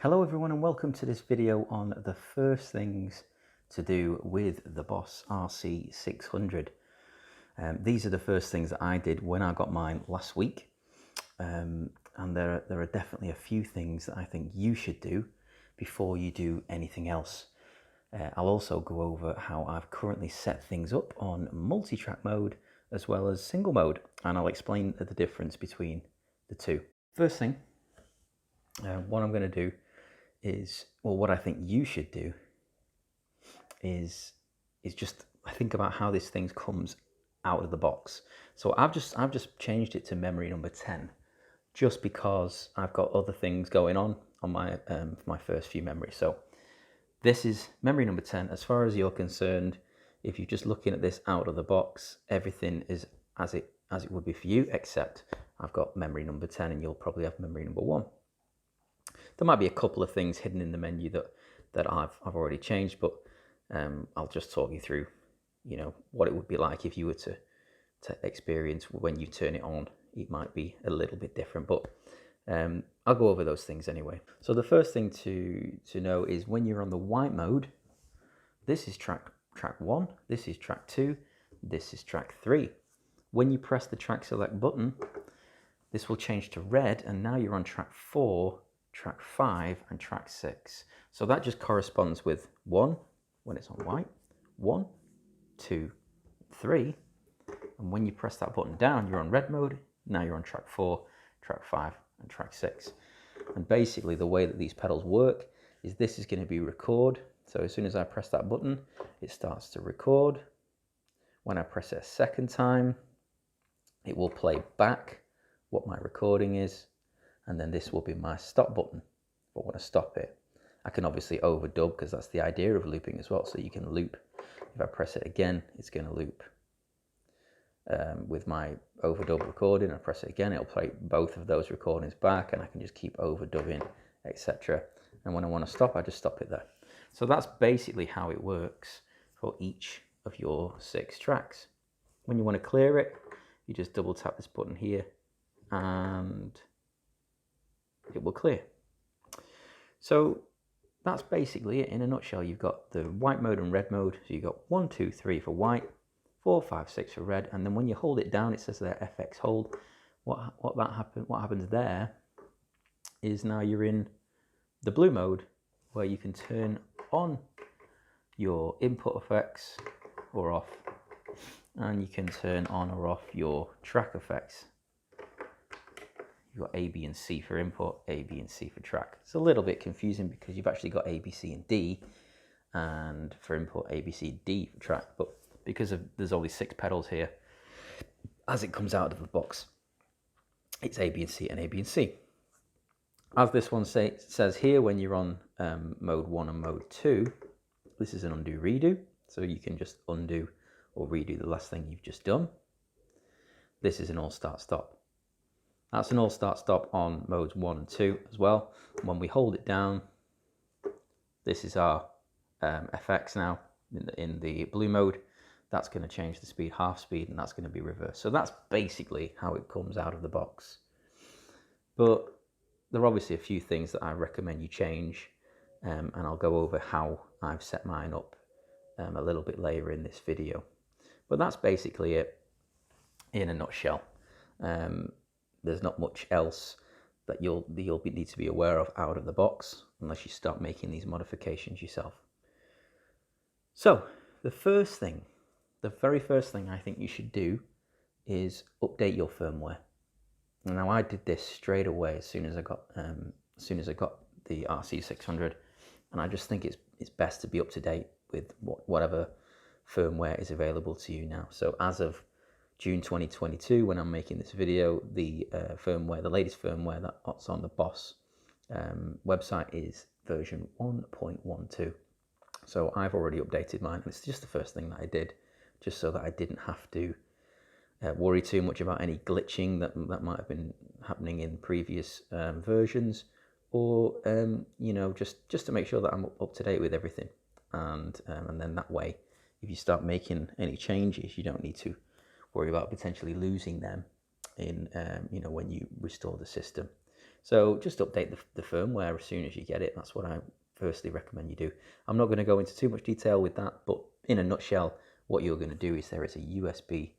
Hello everyone and welcome to this video on the first things to do with the Boss RC600. These are the first things that I did when I got mine last week, and there are definitely a few things that I think you should do before you do anything else. I'll also go over how I've currently set things up on multi-track mode as well as single mode, and I'll explain the difference between the two. First thing, what I'm going to do is, well, what I think you should do is just think about how this thing comes out of the box. So I've just changed it to memory number 10, just because I've got other things going on my first few memories. So this is memory number 10. As far as you're concerned, if you're just looking at this out of the box, everything is as it would be for you, except I've got memory number 10 and you'll probably have memory number 1. There might be a couple of things hidden in the menu that I've already changed, but I'll just talk you through, what it would be like if you were to experience when you turn it on. It might be a little bit different, but I'll go over those things anyway. So the first thing to know is when you're on the white mode, this is track 1, this is track 2, this is track 3. When you press the track select button, this will change to red, and now you're on track 4, track 5 and track 6. So that just corresponds with 1 when it's on white, 1, 2, 3, and when you press that button down, you're on red mode. Now you're on track 4, track 5 and track 6. And basically the way that these pedals work is this is going to be record. So as soon as I press that button, it starts to record. When I press it a second time, it will play back what my recording is. And then this will be my stop button. If I want to stop it, I can obviously overdub, because that's the idea of looping as well. So you can loop. If I press it again, it's going to loop. With my overdub recording, I press it again, it'll play both of those recordings back, and I can just keep overdubbing, etc. And when I want to stop, I just stop it there. So that's basically how it works for each of your 6 tracks. When you want to clear it, you just double tap this button here, and it will clear. So that's basically it in a nutshell. You've got the white mode and red mode. So you've got 1, 2, 3 for white, 4, 5, 6 for red, and then when you hold it down, it says there FX hold. What happens there is now you're in the blue mode, where you can turn on your input effects or off, and you can turn on or off your track effects. You've got A, B, and C for input, A, B, and C for track. It's a little bit confusing because you've actually got A, B, C, and D, and for input, A, B, C, D for track. But because there's only 6 pedals here, as it comes out of the box, it's A, B, and C, and A, B, and C. As this one says here, when you're on mode 1 and mode 2, this is an undo redo. So you can just undo or redo the last thing you've just done. This is an all start stop. That's an all start stop on modes 1 and 2 as well. When we hold it down, this is our FX now in the blue mode. That's going to change the speed, half speed, and that's going to be reversed. So that's basically how it comes out of the box. But there are obviously a few things that I recommend you change, and I'll go over how I've set mine up a little bit later in this video. But that's basically it in a nutshell. There's not much else that you'll need to be aware of out of the box, unless you start making these modifications yourself. So the very first thing I think you should do is update your firmware. Now I did this straight away as soon as I got the RC600, and I just think it's best to be up to date with whatever firmware is available to you now. So as of June 2022, when I'm making this video, the latest firmware that's on the Boss website is version 1.12. So I've already updated mine, and it's just the first thing that I did, just so that I didn't have to worry too much about any glitching that might have been happening in previous versions, or just to make sure that I'm up to date with everything, and then that way, if you start making any changes, you don't need to worry about potentially losing them in when you restore the system. So just update the firmware as soon as you get it. That's what I firstly recommend you do. I'm not going to go into too much detail with that, but in a nutshell, what you're going to do is there is a USB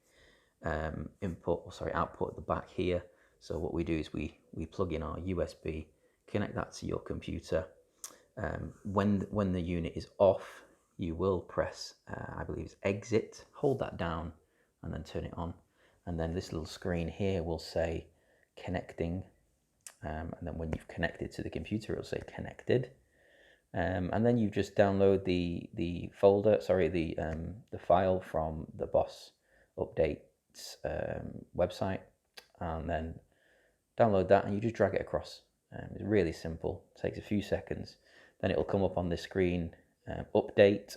output at the back here. So what we do is we plug in our USB, connect that to your computer. When the unit is off, you will press, I believe it's exit, hold that down and then turn it on. And then this little screen here will say connecting. And then when you've connected to the computer, it'll say connected. And then you just download the file from the Boss Updates website, and then download that, and you just drag it across. It's really simple. It takes a few seconds. Then it'll come up on this screen, update.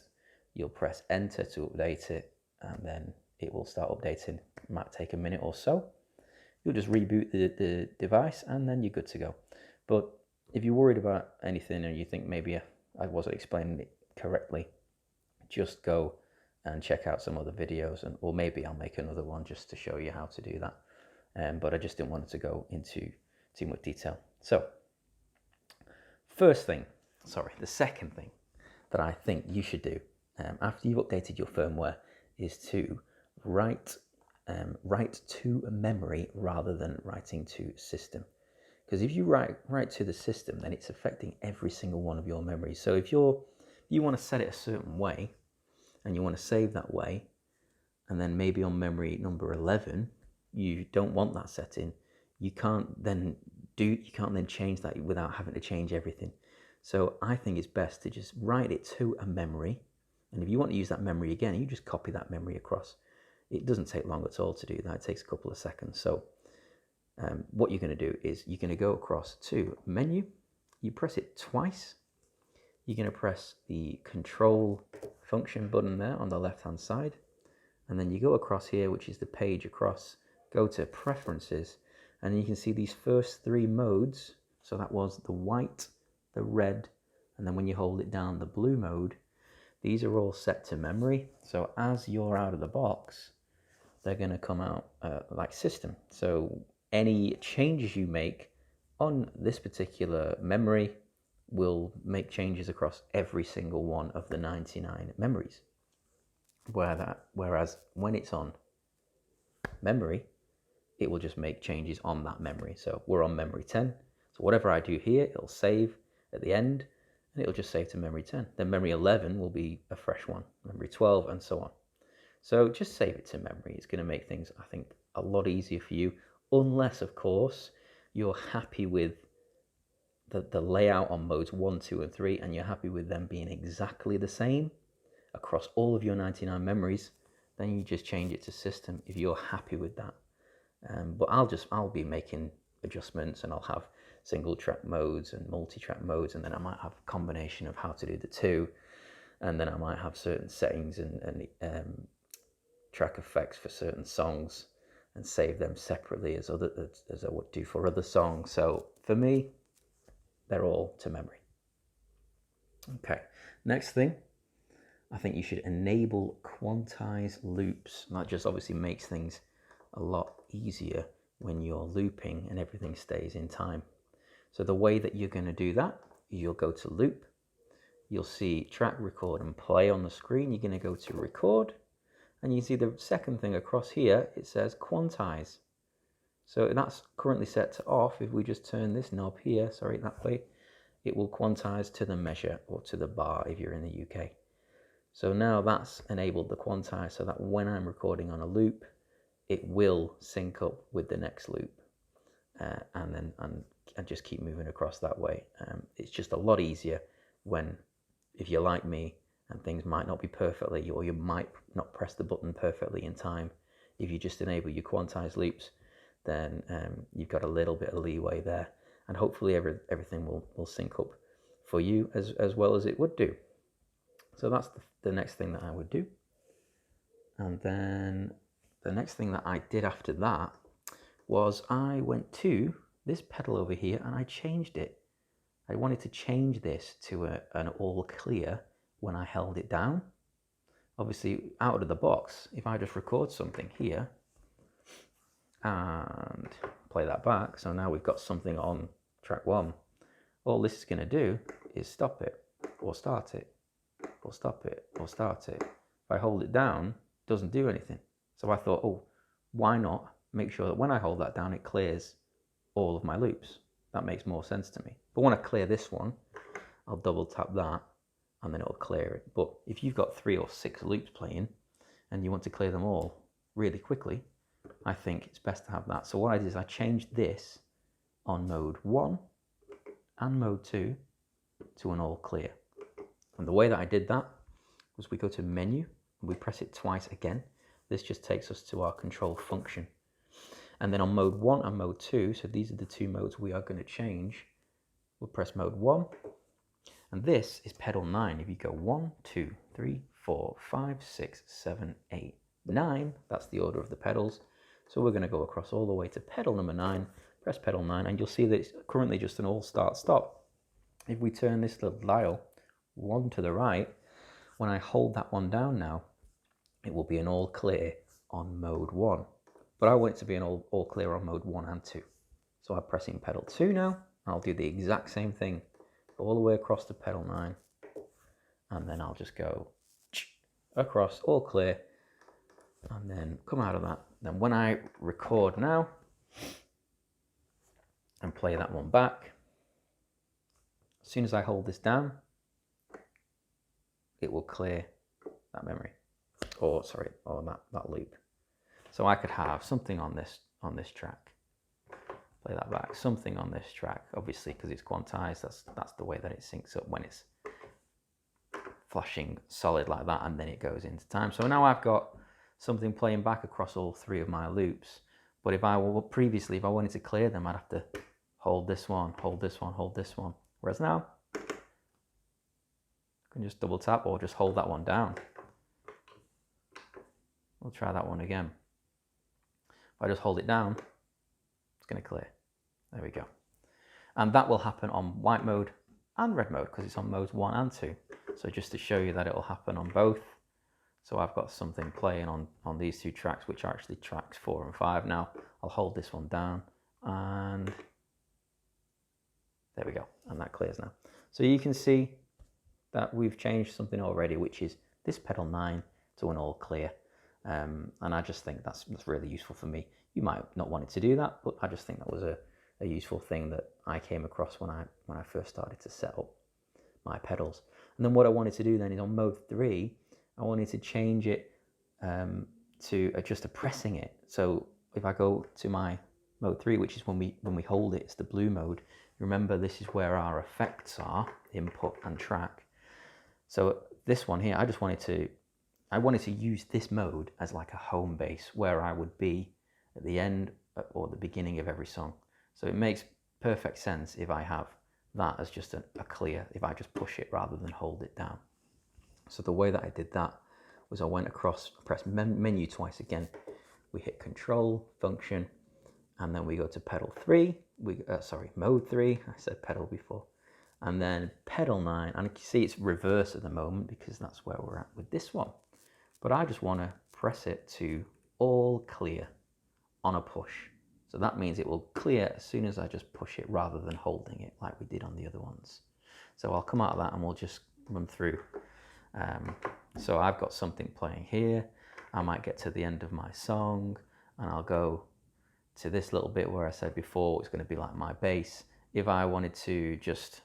You'll press enter to update it, and then it will start updating. It might take a minute or so. You'll just reboot the device, and then you're good to go. But if you're worried about anything and you think maybe I wasn't explaining it correctly, just go and check out some other videos, or maybe I'll make another one just to show you how to do that. But I just didn't want to go into too much detail. So the second thing that I think you should do after you've updated your firmware is to write to a memory rather than writing to system. Because if you write to the system, then it's affecting every single one of your memories. So if you want to set it a certain way and you want to save that way, and then maybe on memory number 11 you don't want that setting, you can't then change that without having to change everything. So I think it's best to just write it to a memory, and if you want to use that memory again, you just copy that memory across. It doesn't take long at all to do that. It takes a couple of seconds. So what you're going to do is you're going to go across to menu, you press it twice, you're going to press the control function button there on the left hand side, and then you go across here, which is the page across, go to preferences, and you can see these first three modes. So that was the white, the red, and then when you hold it down, the blue mode. These are all set to memory. So as you're out of the box, they're going to come out like system. So any changes you make on this particular memory will make changes across every single one of the 99 memories. Whereas when it's on memory, it will just make changes on that memory. So we're on memory 10. So whatever I do here, it'll save at the end, and it'll just save to memory 10. Then memory 11 will be a fresh one, memory 12, and so on. So just save it to memory. It's going to make things, I think, a lot easier for you, unless, of course, you're happy with the layout on modes 1, 2, and 3, and you're happy with them being exactly the same across all of your 99 memories. Then you just change it to system if you're happy with that. But I'll be making adjustments, and I'll have single track modes and multi-track modes, and then I might have a combination of how to do the two, and then I might have certain settings and track effects for certain songs and save them separately as I would do for other songs. So for me, they're all to memory. Okay, next thing, I think you should enable Quantise loops. And that just obviously makes things a lot easier when you're looping and everything stays in time. So the way that you're going to do that, you'll go to loop, you'll see track, record, and play on the screen. You're going to go to record, and you see the second thing across here, it says Quantise. So that's currently set to off. If we just turn this knob here, that way, it will quantize to the measure or to the bar if you're in the UK. So now that's enabled the Quantise, so that when I'm recording on a loop, it will sync up with the next loop, and just keep moving across that way. It's just a lot easier if you're like me and things might not be perfectly, or you might not press the button perfectly in time. If you just enable your Quantise loops, then you've got a little bit of leeway there, and hopefully everything will sync up for you as well as it would do. So that's the next thing that I would do. And then the next thing that I did after that was I went to this pedal over here and I changed it. I wanted to change this to an all clear when I held it down. Obviously, out of the box, if I just record something here and play that back, so now we've got something on track 1, all this is going to do is stop it, or start it, or stop it, or start it. If I hold it down, it doesn't do anything. So I thought, oh, why not make sure that when I hold that down, it clears all of my loops? That makes more sense to me. But when I clear this one, I'll double tap that and then it'll clear it. But if you've got 3 or 6 loops playing and you want to clear them all really quickly, I think it's best to have that. So what I did is I changed this on mode 1 and mode 2 to an all clear. And the way that I did that was we go to menu and we press it twice again. This just takes us to our control function. And then on mode 1 and mode 2, so these are the 2 modes we are going to change. We'll press mode 1, and this is pedal 9. If you go 1, 2, 3, 4, 5, 6, 7, 8, 9, that's the order of the pedals. So we're going to go across all the way to pedal number 9, press pedal 9, and you'll see that it's currently just an all start stop. If we turn this little dial 1 to the right, when I hold that one down now, it will be an all clear on mode 1. But I want it to be an all clear on mode 1 and 2. So I'm pressing pedal 2 now. I'll do the exact same thing all the way across to pedal 9. And then I'll just go across, all clear, and then come out of that. Then when I record now and play that one back, as soon as I hold this down, it will clear that memory, or sorry, or that loop. So I could have something on this track, play that back, something on this track, obviously because it's quantized, that's the way that it syncs up when it's flashing solid like that, and then it goes into time. So now I've got something playing back across all 3 of my loops. But if I wanted to clear them, I'd have to hold this one, hold this one, hold this one. Whereas now, I can just double tap or just hold that one down. We'll try that one again. If I just hold it down, it's going to clear. There we go. And that will happen on white mode and red mode because it's on modes 1 and 2. So just to show you that it will happen on both. So I've got something playing on these 2 tracks, which are actually tracks 4 and 5 now. I'll hold this one down and there we go. And that clears now. So you can see that we've changed something already, which is this pedal 9 to an all clear. And I just think that's really useful for me. You might not want it to do that, but I just think that was a useful thing that I came across when I first started to set up my pedals. And then what I wanted to do then is on mode 3, I wanted to change it to just a pressing it. So if I go to my mode 3, which is when we hold it, it's the blue mode. Remember, this is where our effects are, input and track. So this one here, I wanted to use this mode as like a home base where I would be at the end or the beginning of every song. So it makes perfect sense if I have that as just a clear, if I just push it rather than hold it down. So the way that I did that was I went across, pressed menu twice again. We hit control, function, and then we go to pedal 3. Mode 3. I said pedal before. And then pedal 9. And you can see it's reverse at the moment because that's where we're at with this one. But I just want to press it to all clear on a push. So that means it will clear as soon as I just push it rather than holding it like we did on the other ones. So I'll come out of that and we'll just run through. So I've got something playing here. I might get to the end of my song and I'll go to this little bit where I said before it's going to be like my bass. If I wanted to just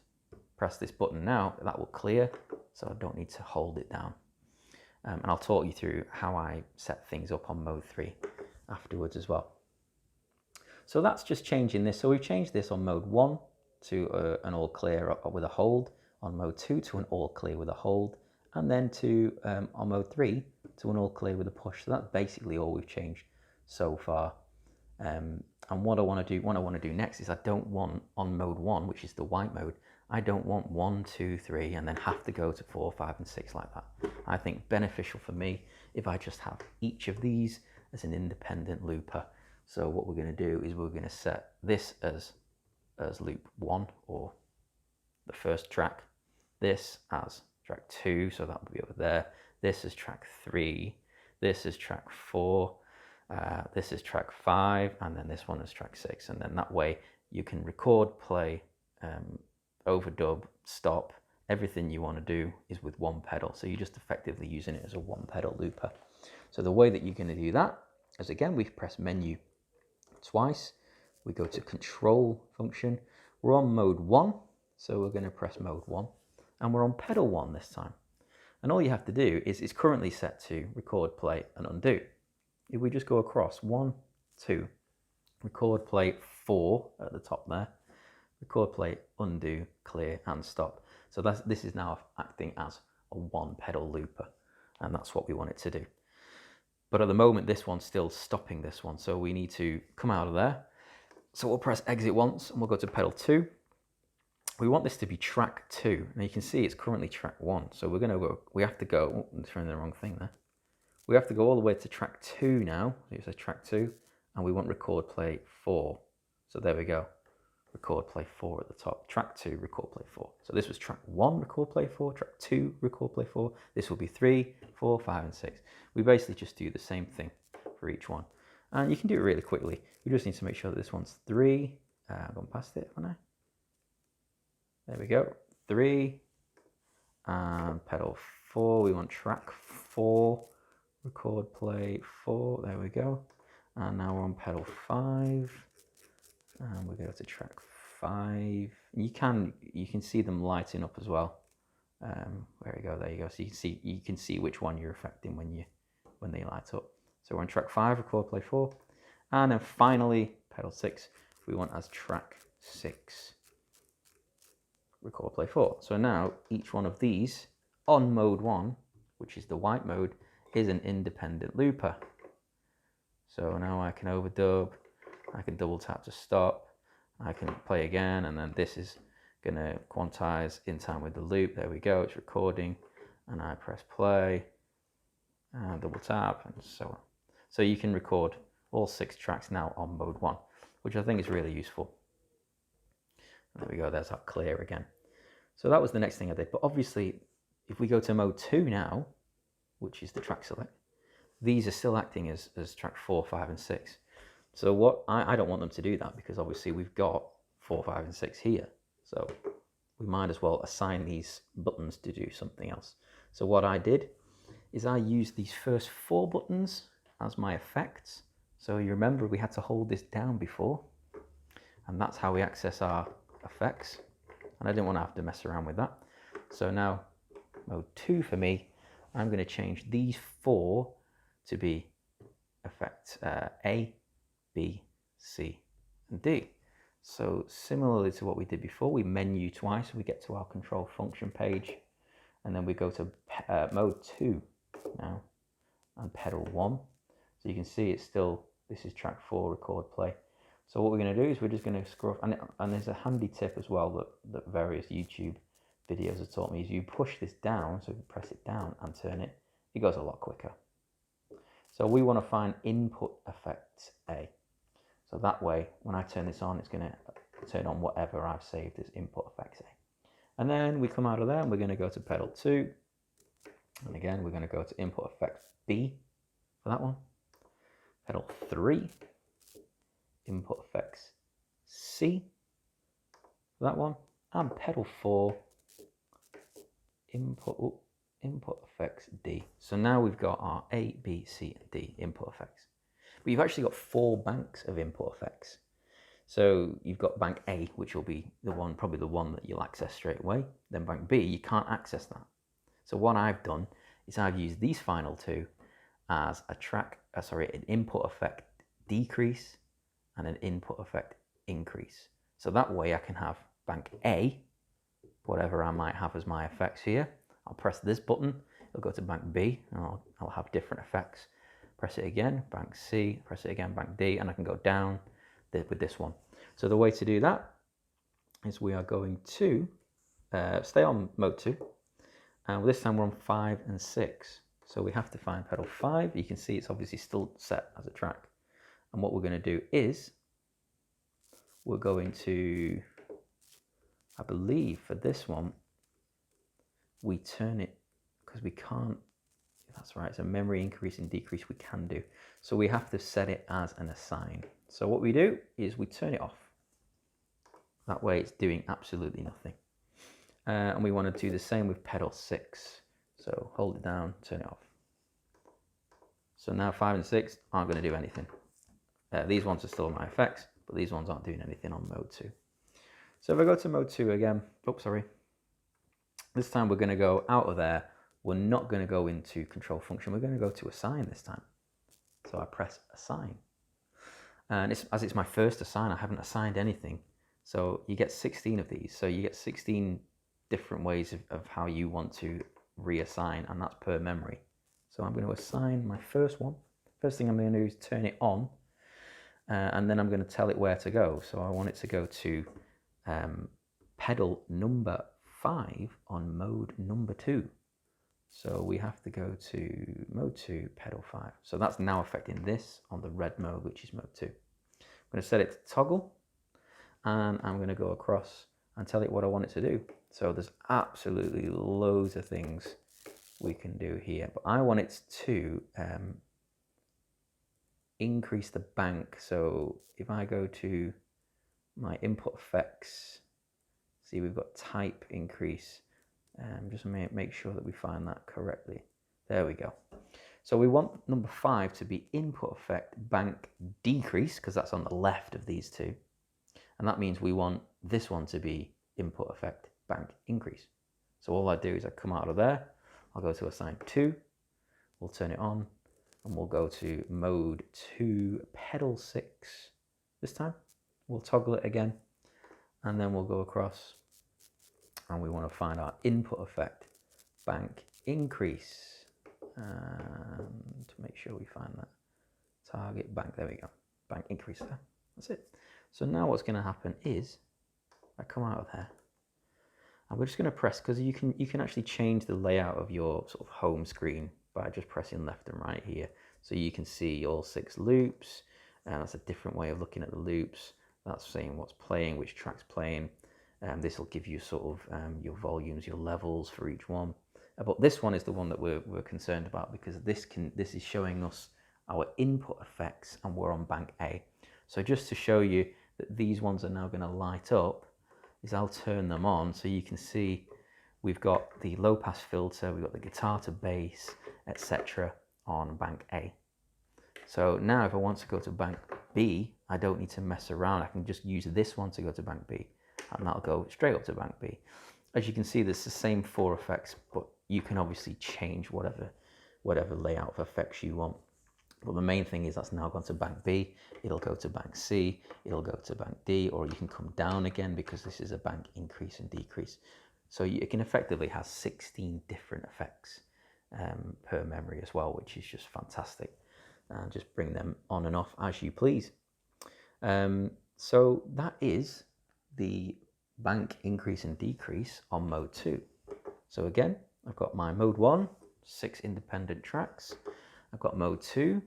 press this button now, that will clear, so I don't need to hold it down. And I'll talk you through how I set things up on mode 3 afterwards as well. So that's just changing this. So we've changed this on mode 1 to an all clear with a hold, on mode 2 to an all clear with a hold, and then to on mode 3 to an all clear with a push. So that's basically all we've changed so far. And what I want to do next is I don't want on mode 1, which is the white mode, I don't want 1, 2, 3 and then have to go to 4, 5 and 6 like that. I think beneficial for me if I just have each of these as an independent looper. So what we're going to do is we're going to set this as loop 1 or the first track, this as track 2, so that would be over there, this is track 3, this is track 4, this is track 5, and then this one is track 6, and then that way you can record, play, overdub, stop. Everything you want to do is with one pedal. So you're just effectively using it as a one pedal looper. So the way that you're going to do that is, again, we press menu twice. We go to control function. We're on mode 1. So we're going to press mode 1. And we're on pedal 1 this time. And all you have to do is, it's currently set to record, play, and undo. If we just go across 1, 2, record, play, 4 at the top there, record, play, undo, clear, and stop. So this is now acting as a one pedal looper, and that's what we want it to do. But at the moment, this one's still stopping this one, so we need to come out of there. So we'll press exit once, and we'll go to pedal 2. We want this to be track 2. Now you can see it's currently track 1, so we have to go, oh, I'm throwing the wrong thing there. We have to go all the way to track 2 now. So it says track 2, and we want record, play, 4. So there we go. Record, play, 4 at the top. Track 2, record, play, 4. So this was track 1, record, play, 4. Track 2, record, play, 4. This will be 3, 4, 5, and 6. We basically just do the same thing for each one. And you can do it really quickly. We just need to make sure that this one's 3. I've gone past it for now. There we go. 3. And pedal 4. We want track 4. Record, play, 4. There we go. And now we're on pedal 5. And we go to track 5. You can see them lighting up as well. There you go. There you go. So you can see which one you're affecting when they light up. So we're on track 5. Record, play, 4. And then finally pedal 6. We want as track 6. Record, play, 4. So now each one of these on mode 1, which is the white mode, is an independent looper. So now I can overdub. I can double tap to stop, I can play again, and then this is going to quantize in time with the loop. There we go, it's recording, and I press play, and double tap, and so on. So you can record all 6 tracks now on mode 1, which I think is really useful. And there we go, there's that clear again. So that was the next thing I did, but obviously if we go to mode 2 now, which is the track select, these are still acting as track 4, 5, and 6. So what I don't want them to do that, because obviously we've got 4, 5, and 6 here. So we might as well assign these buttons to do something else. So what I did is I used these first 4 buttons as my effects. So you remember we had to hold this down before, and that's how we access our effects. And I didn't want to have to mess around with that. So now mode 2 for me, I'm going to change these 4 to be effect A, B, C, and D. So similarly to what we did before, we menu twice, we get to our control function page, and then we go to mode 2 now, and pedal 1. So you can see it's still, this is track 4, record, play. So what we're going to do is we're just going to scroll, and there's a handy tip as well that various YouTube videos have taught me, is you push this down, so if you press it down and turn it, it goes a lot quicker. So we want to find input effects A. So that way, when I turn this on, it's going to turn on whatever I've saved as input effects A. And then we come out of there and we're going to go to pedal 2. And again, we're going to go to input effects B for that one. Pedal 3, input effects C for that one. And pedal 4, input effects D. So now we've got our A, B, C, and D input effects. But you've actually got 4 banks of input effects. So you've got bank A, which will be the one, probably the one that you'll access straight away. Then bank B, you can't access that. So what I've done is I've used these final 2 as an input effect decrease and an input effect increase. So that way I can have bank A, whatever I might have as my effects here. I'll press this button, it'll go to bank B, and I'll have different effects. Press it again, bank C, press it again, bank D, and I can go down with this one. So the way to do that is we are going to stay on mode 2, and this time we're on 5 and 6. So we have to find pedal 5. You can see it's obviously still set as a track. And what we're going to do is we're going to, I believe for this one, we turn it, because we can't, that's right, it's a memory increase and decrease we can do. So we have to set it as an assign. So what we do is we turn it off. That way it's doing absolutely nothing. And we want to do the same with pedal 6. So hold it down, turn it off. So now 5 and 6 aren't going to do anything. These ones are still my effects, but these ones aren't doing anything on mode 2. So if I go to mode 2 again, this time we're going to go out of there. We're not going to go into control function. We're going to go to assign this time. So I press assign. And as it's my first assign, I haven't assigned anything. So you get 16 of these. So you get 16 different ways of how you want to reassign, and that's per memory. So I'm going to assign my first one. First thing I'm going to do is turn it on, and then I'm going to tell it where to go. So I want it to go to pedal number 5 on mode number 2. So we have to go to mode 2, pedal 5. So that's now affecting this on the red mode, which is mode 2. I'm going to set it to toggle, and I'm going to go across and tell it what I want it to do. So there's absolutely loads of things we can do here, but I want it to increase the bank. So if I go to my input effects, see we've got type increase. Just make sure that we find that correctly. There we go. So we want number 5 to be input effect bank decrease, because that's on the left of these two. And that means we want this one to be input effect bank increase. So all I do is I come out of there, I'll go to assign 2, we'll turn it on, and we'll go to mode 2, pedal 6 this time. We'll toggle it again, and then we'll go across, and we want to find our input effect bank increase, and to make sure we find that target bank. There we go, bank increase there. That's it. So now what's going to happen is I come out of there, and we're just going to press, because you can actually change the layout of your sort of home screen by just pressing left and right here. So you can see all 6 loops, and that's a different way of looking at the loops. That's saying what's playing, which track's playing. This will give you sort of your volumes, your levels for each one. But this one is the one that we're concerned about, because this is showing us our input effects, and we're on bank A. So just to show you that these ones are now going to light up, is I'll turn them on so you can see we've got the low pass filter, we've got the guitar to bass, etc. on bank A. So now if I want to go to bank B, I don't need to mess around. I can just use this one to go to bank B, and that'll go straight up to bank B. As you can see, there's the same 4 effects, but you can obviously change whatever layout of effects you want. But the main thing is that's now gone to bank B, it'll go to bank C, it'll go to bank D, or you can come down again because this is a bank increase and decrease. So it can effectively have 16 different effects per memory as well, which is just fantastic. And just bring them on and off as you please. So that is the bank increase and decrease on mode 2. So again, I've got my mode 1, 6 independent tracks. I've got mode 2,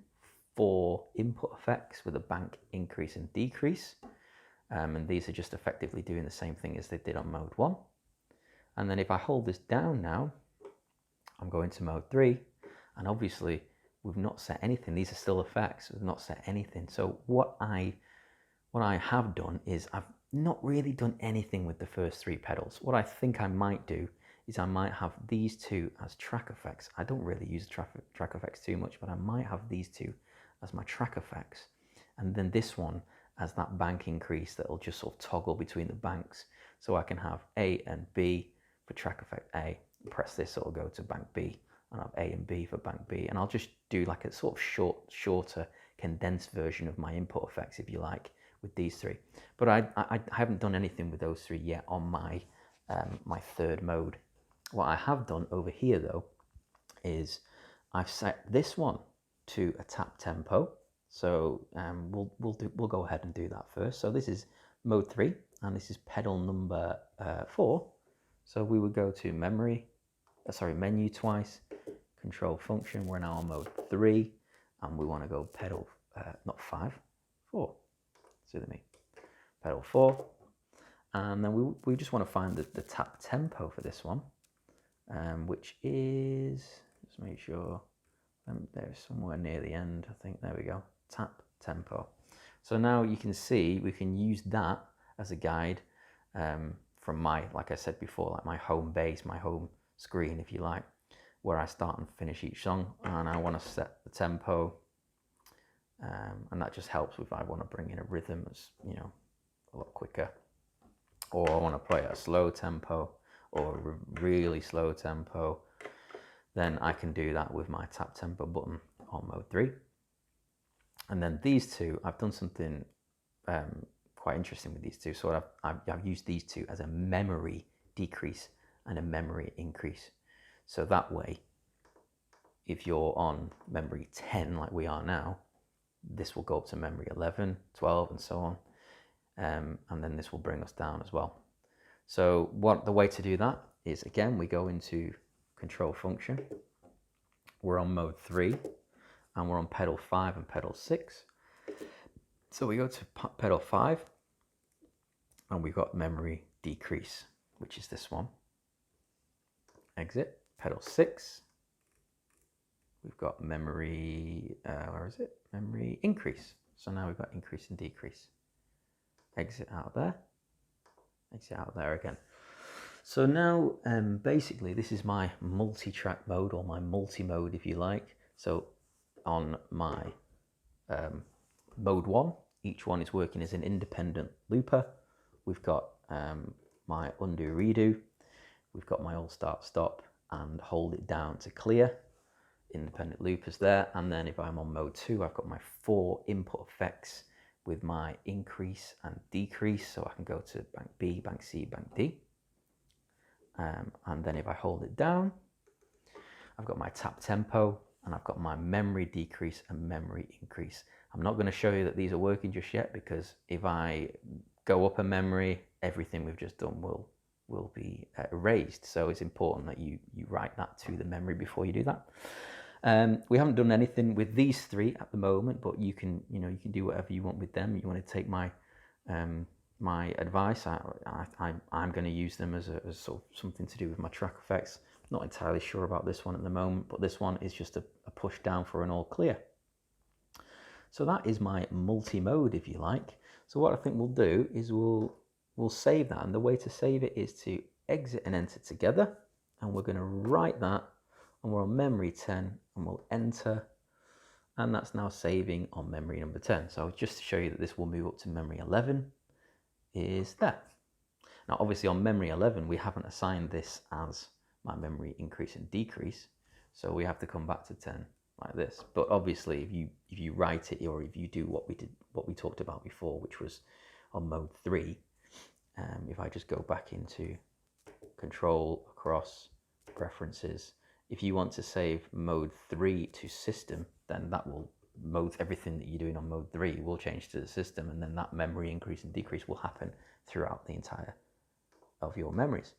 4 input effects with a bank increase and decrease. And these are just effectively doing the same thing as they did on mode 1. And then if I hold this down now, I'm going to mode 3, and obviously we've not set anything. These are still effects, we've not set anything. So what I have done is I've not really done anything with the first 3 pedals. What I think I might do is I might have these 2 as track effects. I don't really use track effects too much, but I might have these 2 as my track effects, and then this one as that bank increase that'll just sort of toggle between the banks. So I can have A and B for track effect A, press this, it'll go to bank B, and have A and B for bank B, and I'll just do like a sort of shorter condensed version of my input effects, if you like, with these 3. But I haven't done anything with those 3 yet on my my 3rd mode. What I have done over here though is I've set this one to a tap tempo. So we'll go ahead and do that first. So this is mode 3, and this is pedal number 4. So we would go to menu twice, control function. We're now on mode 3, and we want to go pedal not 5, 4. See what I mean? Pedal 4, and then we just want to find the tap tempo for this one, which is, just make sure, there's somewhere near the end, I think. There we go, tap tempo. So now you can see we can use that as a guide from my, like I said before, like my home base, my home screen, if you like, where I start and finish each song, and I want to set the tempo, and that just helps if I want to bring in a rhythm that's, you know, a lot quicker, or I want to play at a slow tempo or a really slow tempo, then I can do that with my tap tempo button on mode 3. And then these two, I've done something quite interesting with these two. So I've used these two as a memory decrease and a memory increase. So that way, if you're on memory 10 like we are now, this will go up to memory 11, 12 and so on. And then this will bring us down as well. So the way to do that is, again, we go into control function. We're on mode 3 and we're on pedal 5 and pedal 6. So we go to pedal 5 and we've got memory decrease, which is this one. Exit. Pedal 6. We've got memory, where is it? Memory increase. So now we've got increase and decrease. Exit out there. Exit out there again. So now, basically, this is my multi-track mode, or my multi-mode, if you like. So on my mode 1, each one is working as an independent looper. We've got my undo redo. We've got my all start stop and hold it down to clear. Independent loopers there. And then if I'm on mode 2, I've got my 4 input effects with my increase and decrease. So I can go to bank B, bank C, bank D. And then if I hold it down, I've got my tap tempo and I've got my memory decrease and memory increase. I'm not going to show you that these are working just yet, because if I go up a memory, everything we've just done will be erased. So it's important that you write that to the memory before you do that. We haven't done anything with these 3 at the moment, but you can do whatever you want with them. You want to take my my advice. I'm going to use them as sort of something to do with my track effects. Not entirely sure about this one at the moment, but this one is just a push down for an all clear. So that is my multi-mode, if you like. So what I think we'll do is we'll save that, and the way to save it is to exit and enter together, and we're going to write that, and we're on memory 10, and we'll enter, and that's now saving on memory number 10. So just to show you that this will move up to memory 11 is there. Now obviously on memory 11 we haven't assigned this as my memory increase and decrease, so we have to come back to 10 like this. But obviously if you write it, or if you do what we talked about before, which was on mode 3, if I just go back into control, across, preferences, if you want to save mode 3 to system, then that will everything that you're doing on mode 3 will change to the system, and then that memory increase and decrease will happen throughout the entire of your memories.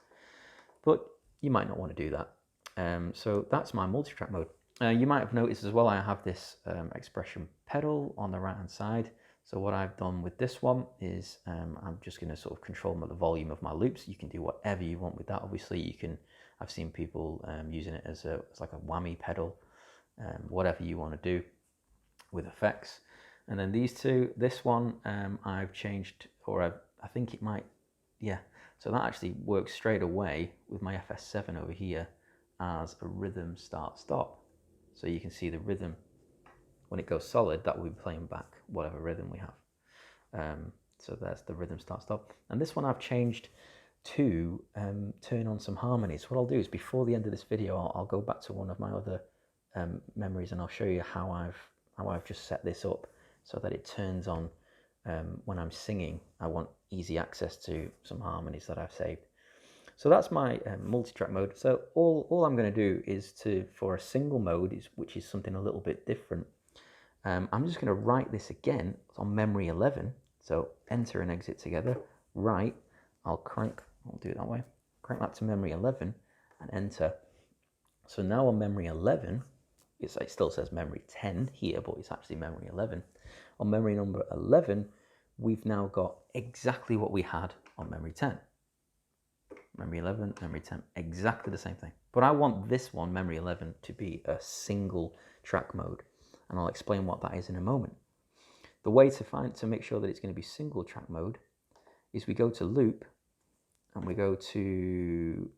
But you might not want to do that. So that's my multi-track mode. You might have noticed as well, I have this expression pedal on the right hand side. So what I've done with this one is I'm just going to sort of control the volume of my loops. You can do whatever you want with that. Obviously I've seen people using it as like a whammy pedal, whatever you want to do with effects. And then these two, this one I've changed, or I think it might, yeah. So that actually works straight away with my FS7 over here as a rhythm start stop. So you can see the rhythm, when it goes solid, that will be playing back whatever rhythm we have. So there's the rhythm start stop. And this one I've changed to turn on some harmonies. What I'll do is, before the end of this video, I'll go back to one of my other memories, and I'll show you how I've just set this up so that it turns on when I'm singing. I want easy access to some harmonies that I've saved. So that's my multi-track mode. So all I'm going to do is for a single mode, which is something a little bit different, I'm just going to write this again on memory 11. So enter and exit together, write, I'll do it that way, crank that to memory 11 and enter. So now on memory 11, it still says memory 10 here, but it's actually memory 11. On memory number 11, we've now got exactly what we had on memory 10. Memory 11, memory 10, exactly the same thing. But I want this one, memory 11, to be a single track mode, and I'll explain what that is in a moment. The way to make sure that it's going to be single track mode is we go to loop, and we go to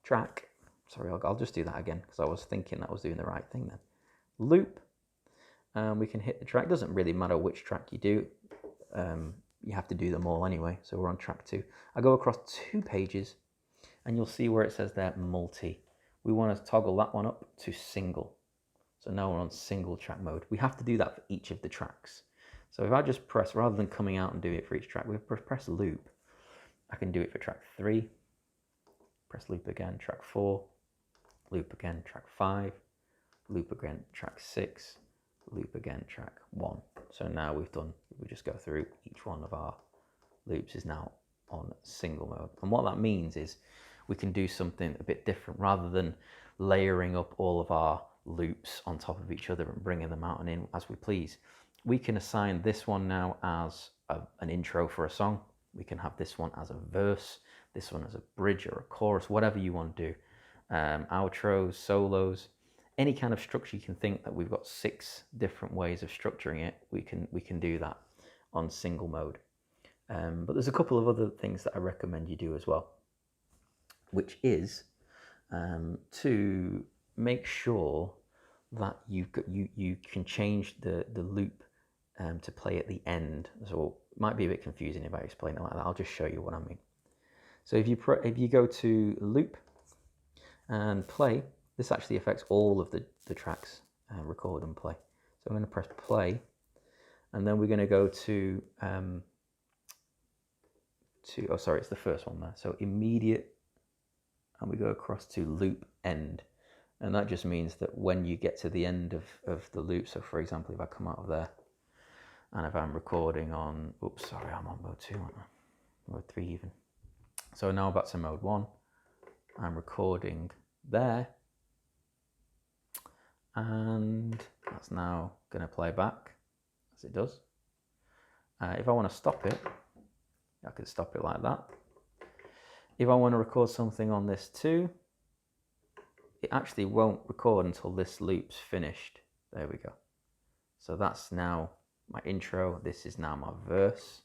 track. Sorry, I'll just do that again because I was thinking that was doing the right thing then. Loop, and we can hit the track. Doesn't really matter which track you do. You have to do them all anyway. So we're on track 2. I go across 2 pages, and you'll see where it says there multi. We want to toggle that one up to single. So now we're on single track mode. We have to do that for each of the tracks. So if I just press, rather than coming out and doing it for each track, we press loop. I can do it for track 3. Press loop again, track 4. Loop again, track 5. Loop again, track 6. Loop again, track 1. So now we just go through each one of our loops is now on single mode. And what that means is we can do something a bit different. Rather than layering up all of our loops on top of each other and bringing them out and in as we please, we can assign this one now as an intro for a song. We can have this one as a verse, this one as a bridge or a chorus, whatever you want to do. Outros, solos, any kind of structure you can think that we've got 6 different ways of structuring it. We can do that on single mode. But there's a couple of other things that I recommend you do as well, which is to make sure that you can change the loop to play at the end. So it might be a bit confusing if I explain it like that. I'll just show you what I mean. So if you go to loop and play, this actually affects all of the tracks, record and play. So I'm going to press play, and then we're going to go to oh sorry, it's the first one there. So immediate, and we go across to loop end. And that just means that when you get to the end of the loop, so for example, if I come out of there, and if I'm recording on, oops, sorry, I'm on mode 2, aren't I? Mode 3 even. So now back to mode 1, I'm recording there, and that's now going to play back as it does. If I want to stop it, I can stop it like that. If I want to record something on this too, it actually won't record until this loop's finished. There we go. So that's now my intro. This is now my verse.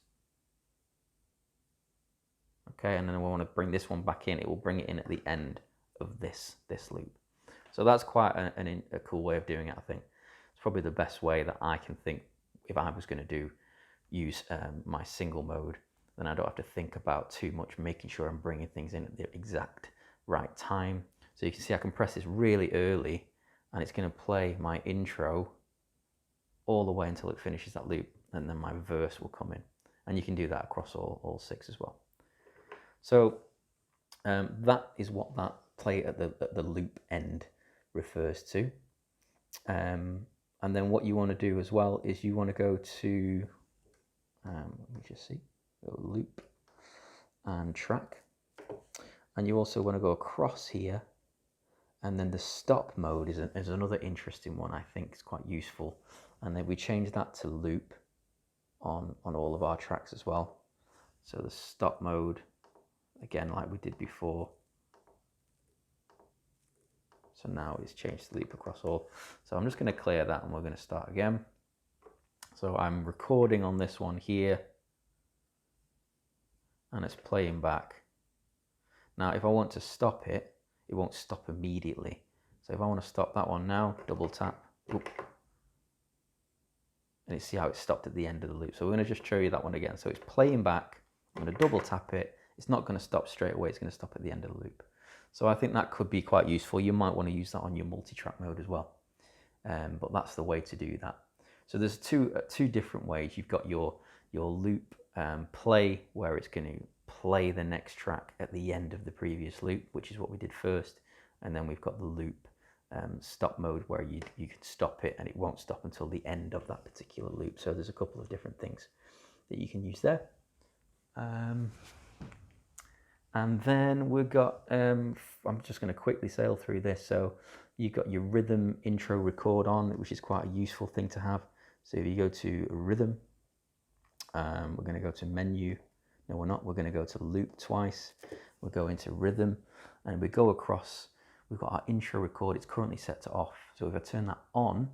Okay, and then when I want to bring this one back in, it will bring it in at the end of this loop. So that's quite a cool way of doing it, I think. It's probably the best way that I can think if I was going to use my single mode. Then I don't have to think about too much, making sure I'm bringing things in at the exact right time. So you can see I can press this really early, and it's going to play my intro all the way until it finishes that loop, and then my verse will come in. And you can do that across all 6 as well. So that is what that play at the loop end refers to. And then what you want to do as well is you want to go to, let me just see, go loop and track. And you also want to go across here. And then the stop mode is another interesting one. I think it's quite useful. And then we change that to loop on all of our tracks as well. So the stop mode, again, like we did before. So now it's changed to loop across all. So I'm just going to clear that, and we're going to start again. So I'm recording on this one here, and it's playing back. Now, if I want to stop it, it won't stop immediately. So if I want to stop that one now, double tap, whoop, and you see how it stopped at the end of the loop. So we're going to just show you that one again. So it's playing back. I'm going to double tap it. It's not going to stop straight away. It's going to stop at the end of the loop. So I think that could be quite useful. You might want to use that on your multi-track mode as well. But that's the way to do that. So there's two different ways. You've got your loop play, where it's going to play the next track at the end of the previous loop, which is what we did first. And then we've got the loop stop mode, where you can stop it and it won't stop until the end of that particular loop. So there's a couple of different things that you can use there. And then we've got, I'm just going to quickly sail through this. So you've got your rhythm intro record on, which is quite a useful thing to have. So if you go to rhythm, we're going to go to menu. No, we're not. We're going to go to loop twice. We'll go into rhythm, and we go across. We've got our intro record. It's currently set to off. So if I turn that on,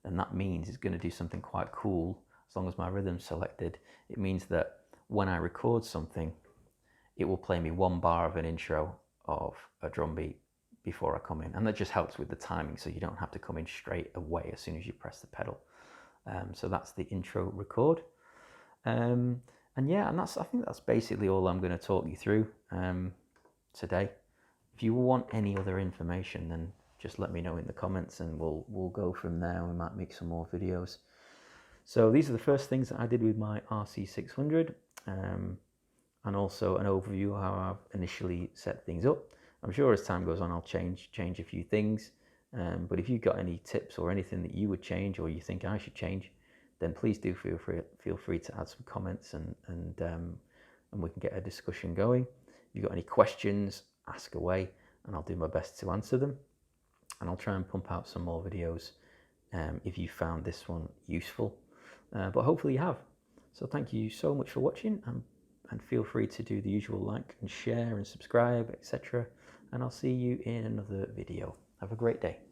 then that means it's going to do something quite cool. As long as my rhythm's selected, it means that when I record something, it will play me 1 bar of an intro of a drum beat before I come in, and that just helps with the timing, so you don't have to come in straight away as soon as you press the pedal. So that's the intro record, and yeah, and I think that's basically all I'm going to talk you through today. If you want any other information, then just let me know in the comments, and we'll go from there. We might make some more videos. So these are the first things that I did with my RC600, and also an overview of how I've initially set things up. I'm sure as time goes on I'll change a few things, but if you've got any tips or anything that you would change or you think I should change, then please do feel free to add some comments, and we can get a discussion going. If you've got any questions, ask away, and I'll do my best to answer them, and I'll try and pump out some more videos if you found this one useful, but hopefully you have. So thank you so much for watching, and feel free to do the usual like and share and subscribe, etc. And I'll see you in another video. Have a great day.